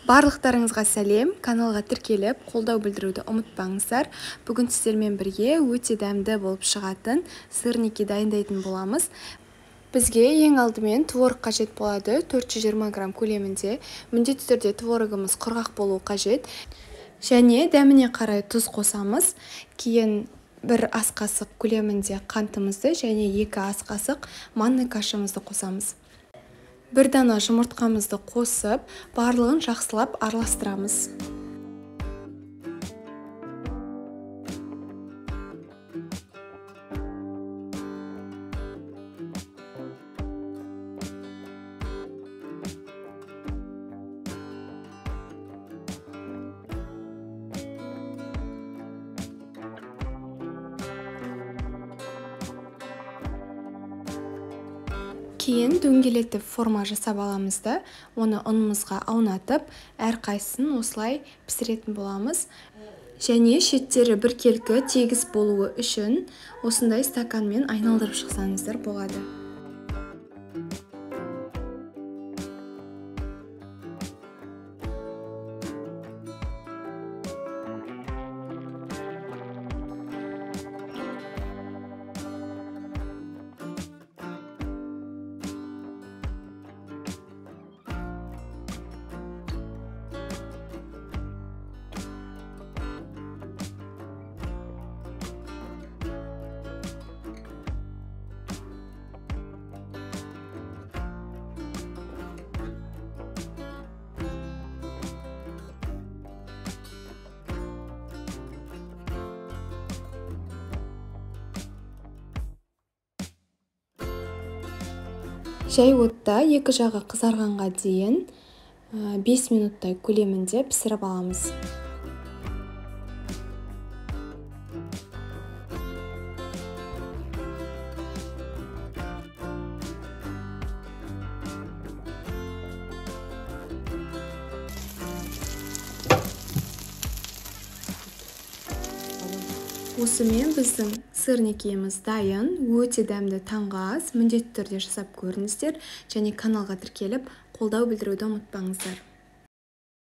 Барлықтарыңызға сәлем, каналға тіркеліп, қолдау білдіруді ұмытпаңыздар. Бүгін сіздермен бірге өте дәмді болып шығатын сырники дайындайтын боламыз. Бізге ең алдымен творог қажет болады, 420 грамм көлемінде. Міндетті түрде творогымыз құрғақ болуы қажет. Және дәміне қарай тұз қосамыз. Кейін 1 ас қасық көлемінде қантымызды және 2 ас қасық манный кашамызды қосамыз. 1 дана жұмыртқамызды қосып, барлығын жақсылап араластырамыз. Кейін дөңгелетіп форма жасап аламыз да, оны ұнымызға аунатып, әрқайсысын осылай пісіретін боламыз. Және шеттері біркелкі тегіс болуы үшін осындай стаканмен айналдырып шықсаңыздар болады. Жай отта екі жағы қызарғанға дейін 5 минуттай көлемінде пісіріп аламыз. Осымен біздің сырникиіміз дайын, өте дәмді таңғы ас. Міндетті түрде жасап көріңіздер және каналға тіркеліп қолдау білдіруді ұмытпаңыздар.